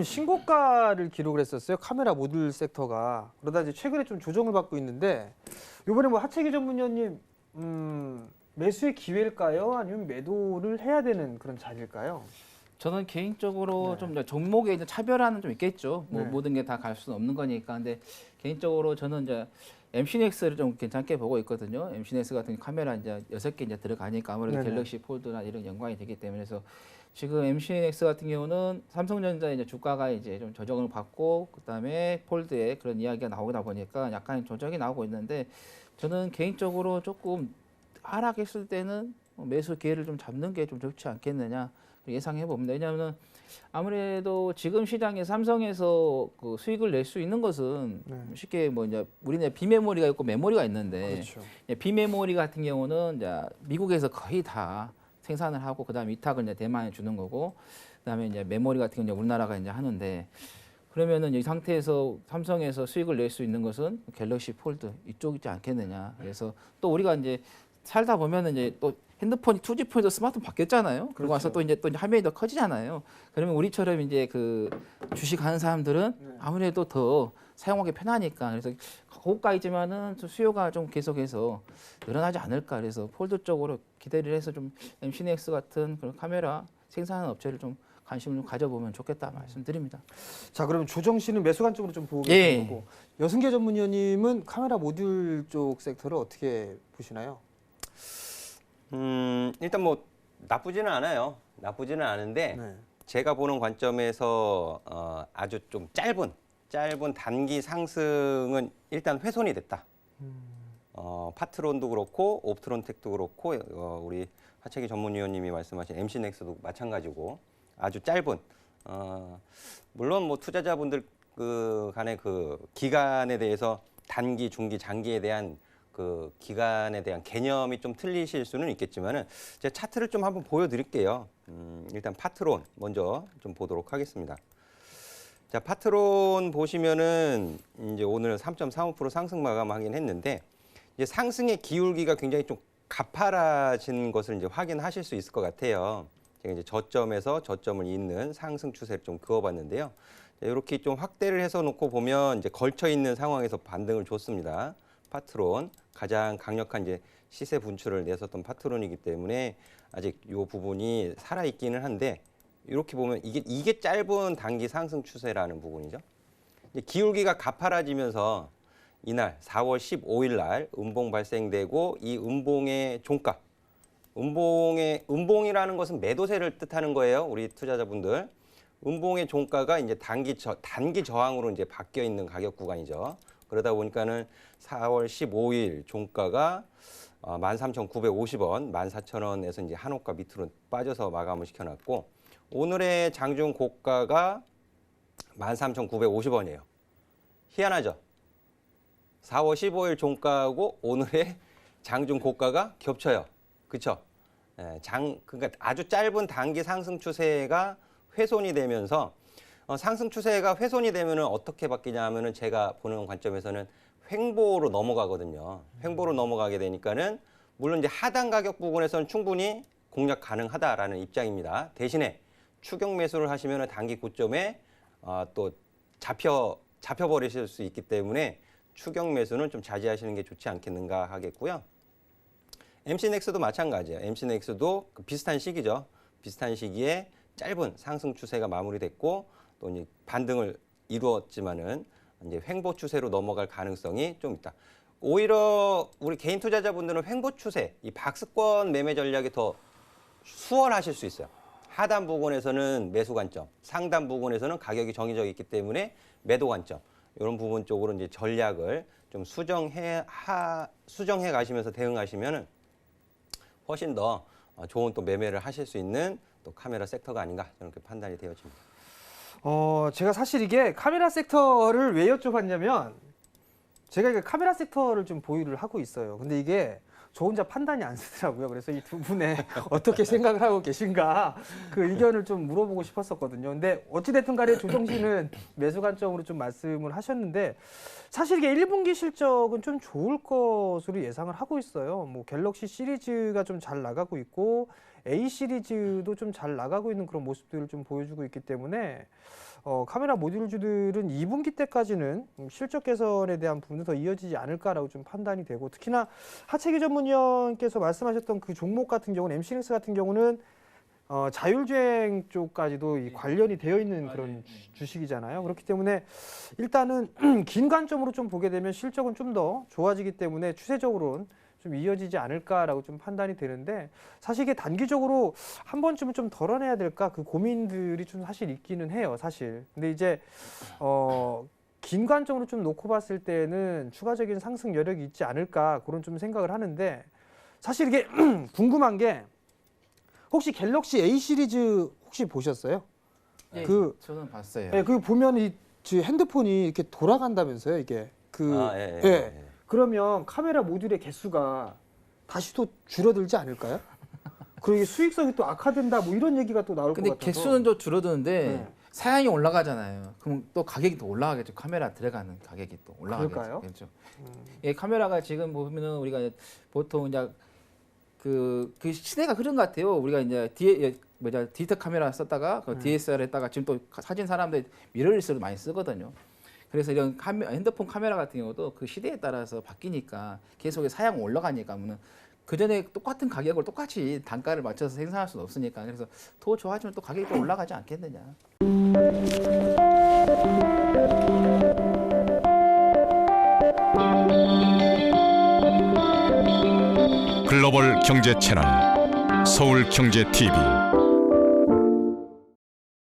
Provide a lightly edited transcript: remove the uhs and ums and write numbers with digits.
신고가를 기록을 했었어요. 카메라 모듈 섹터가. 그러다 이제 최근에 좀 조정을 받고 있는데 이번에 뭐 하채기 전문위원님 매수의 기회일까요? 아니면 매도를 해야 되는 그런 자리일까요? 저는 개인적으로 네. 좀 종목에 이제 차별화는 좀 있겠죠. 뭐 네. 모든 게 다 갈 수는 없는 거니까. 근데 개인적으로 저는 이제 MC넥스를 좀 괜찮게 보고 있거든요. MC넥스 같은 카메라 이제 6개 이제 들어가니까 아무래도 네네. 갤럭시 폴드나 이런 연관이 되기 때문에 그래서 지금 MC넥스 같은 경우는 삼성전자 이제 주가가 이제 좀 조정을 받고 그다음에 폴드에 그런 이야기가 나오다 보니까 약간 조정이 나오고 있는데 저는 개인적으로 조금 하락했을 때는 매수 기회를 좀 잡는 게 좀 좋지 않겠느냐 예상해 봅니다. 왜냐하면 아무래도 지금 시장에 삼성에서 그 수익을 낼 수 있는 것은 네. 쉽게 뭐 이제 우리는 비메모리가 있고 메모리가 있는데 그렇죠. 비메모리 같은 경우는 이제 미국에서 거의 다 생산을 하고 그다음에 위탁을 이제 대만에 주는 거고 그다음에 이제 메모리 같은 경우는 우리나라가 이제 하는데 그러면은 이 상태에서 삼성에서 수익을 낼 수 있는 것은 갤럭시 폴드 이쪽이지 않겠느냐. 그래서 또 우리가 이제 살다 보면은 이제 또 핸드폰이 2G 폰에서 스마트폰 바뀌었잖아요. 그리고 와서 또 이제 화면이 더 커지잖아요. 그러면 우리처럼 이제 그 주식하는 사람들은 아무래도 더 사용하기 편하니까 그래서 고가이지만은 수요가 좀 계속해서 늘어나지 않을까. 그래서 폴드 쪽으로 기대를 해서 좀 MC넥스 같은 그런 카메라 생산하는 업체를 좀 관심을 좀 가져보면 좋겠다 말씀드립니다. 자, 그러면 조정 씨는 매수 관점으로 좀 보고 예. 계신 거고 여승계 전문위원님은 카메라 모듈 쪽 섹터를 어떻게 보시나요? 일단 뭐 나쁘지는 않아요. 나쁘지는 않은데 네. 제가 보는 관점에서 아주 좀 짧은 단기 상승은 일단 훼손이 됐다. 파트론도 그렇고 옵트론텍도 그렇고 우리 하채기 전문위원님이 말씀하신 MC넥스도 마찬가지고 아주 짧은 물론 뭐 투자자분들 그 간의 그 기간에 대해서 단기, 중기, 장기에 대한 그 기간에 대한 개념이 좀 틀리실 수는 있겠지만은 제가 차트를 좀 한번 보여드릴게요. 일단 파트론 먼저 좀 보도록 하겠습니다. 자, 파트론 보시면은 이제 오늘 3.35% 상승 마감하긴 했는데 이제 상승의 기울기가 굉장히 좀 가파라진 것을 이제 확인하실 수 있을 것 같아요. 제가 이제 저점에서 저점을 잇는 상승 추세를 좀 그어봤는데요. 자, 이렇게 좀 확대를 해서 놓고 보면 이제 걸쳐 있는 상황에서 반등을 줬습니다. 파트론 가장 강력한 이제 시세 분출을 냈었던 파트론이기 때문에 아직 이 부분이 살아 있기는 한데 이렇게 보면 이게 짧은 단기 상승 추세라는 부분이죠. 이제 기울기가 가파라지면서 이날 4월 15일 날 음봉 발생되고 이 음봉의 종가, 음봉이라는 것은 매도세를 뜻하는 거예요. 우리 투자자분들. 음봉의 종가가 이제 단기 저항으로 이제 바뀌어 있는 가격 구간이죠. 그러다 보니까는 4월 15일 종가가 13,950원, 14,000원에서 이제 한호가 밑으로 빠져서 마감을 시켜놨고 오늘의 장중 고가가 13,950원이에요. 희한하죠? 4월 15일 종가하고 오늘의 장중 고가가 겹쳐요. 그렇죠? 그러니까 아주 짧은 단기 상승 추세가 훼손이 되면서 상승 추세가 훼손이 되면은 어떻게 바뀌냐 하면은 제가 보는 관점에서는 횡보로 넘어가거든요. 횡보로 넘어가게 되니까는 물론 이제 하단 가격 부분에서는 충분히 공략 가능하다라는 입장입니다. 대신에 추격 매수를 하시면은 단기 고점에 또 잡혀버리실 수 있기 때문에 추격 매수는 좀 자제하시는 게 좋지 않겠는가 하겠고요. MC넥스도 마찬가지예요. MC넥스도 비슷한 시기죠. 비슷한 시기에 짧은 상승 추세가 마무리됐고 또 이제 반등을 이루었지만은 이제 횡보 추세로 넘어갈 가능성이 좀 있다. 오히려 우리 개인 투자자분들은 횡보 추세, 이 박스권 매매 전략이 더 수월하실 수 있어요. 하단 부분에서는 매수 관점, 상단 부분에서는 가격이 정해져 있기 때문에 매도 관점. 이런 부분 쪽으로 이제 전략을 좀 수정해 가시면서 대응하시면은 훨씬 더 좋은 또 매매를 하실 수 있는 또 카메라 섹터가 아닌가 저는 그렇게 판단이 되어집니다. 제가 사실 이게 카메라 섹터를 왜 여쭤봤냐면 제가 이게 카메라 섹터를 좀 보유를 하고 있어요. 근데 이게 저 혼자 판단이 안 쓰더라고요. 그래서 이 두 분의 어떻게 생각을 하고 계신가 그 의견을 좀 물어보고 싶었었거든요. 근데 어찌됐든 간에 조정 씨는 매수 관점으로 좀 말씀을 하셨는데 사실 이게 1분기 실적은 좀 좋을 것으로 예상을 하고 있어요. 뭐 갤럭시 시리즈가 좀 잘 나가고 있고 A 시리즈도 좀 잘 나가고 있는 그런 모습들을 좀 보여주고 있기 때문에 카메라 모듈주들은 2분기 때까지는 실적 개선에 대한 부분도 더 이어지지 않을까라고 좀 판단이 되고, 특히나 하채기 전문위원께서 말씀하셨던 그 종목 같은 경우는 MC링스 같은 경우는 자율주행 쪽까지도 이 관련이 되어 있는 그런 주식이잖아요. 그렇기 때문에 일단은 긴 관점으로 좀 보게 되면 실적은 좀 더 좋아지기 때문에 추세적으로는 좀 이어지지 않을까라고 좀 판단이 되는데, 사실 이게 단기적으로 한 번쯤은 좀 덜어내야 될까 그 고민들이 좀 사실 있기는 해요, 사실. 근데 이제 긴 관점으로 좀 놓고 봤을 때는 추가적인 상승 여력이 있지 않을까 그런 좀 생각을 하는데, 사실 이게 궁금한 게 혹시 갤럭시 A 시리즈 혹시 보셨어요? 예, 그 저는 봤어요. 네, 그 보면 이 핸드폰이 이렇게 돌아간다면서요, 이게. 그러면 카메라 모듈의 개수가 다시 또 줄어들지 않을까요? 그리고 이게 수익성이 또 악화된다 뭐 이런 얘기가 또 나올 것 근데 같아서. 개수는 좀 줄어드는데 네. 사양이 올라가잖아요. 그럼 또 가격이 또 올라가겠죠. 카메라 들어가는 가격이 또 올라가겠죠. 그럴까요? 그렇죠. 예, 카메라가 지금 보면은 우리가 보통 이제 그 시대가 흐른 것 같아요. 우리가 이제 디지털 카메라 썼다가 그 DSLR 했다가 지금 또 사진 사람들 미러리스를 많이 쓰거든요. 그래서 이런 핸드폰 카메라 같은 경우도 그 시대에 따라서 바뀌니까 계속 사양 올라가니까 그 전에 똑같은 가격을 똑같이 단가를 맞춰서 생산할 수는 없으니까, 그래서 더 좋아지면 또 가격이 또 올라가지 않겠느냐. 글로벌 경제 채널 서울경제TV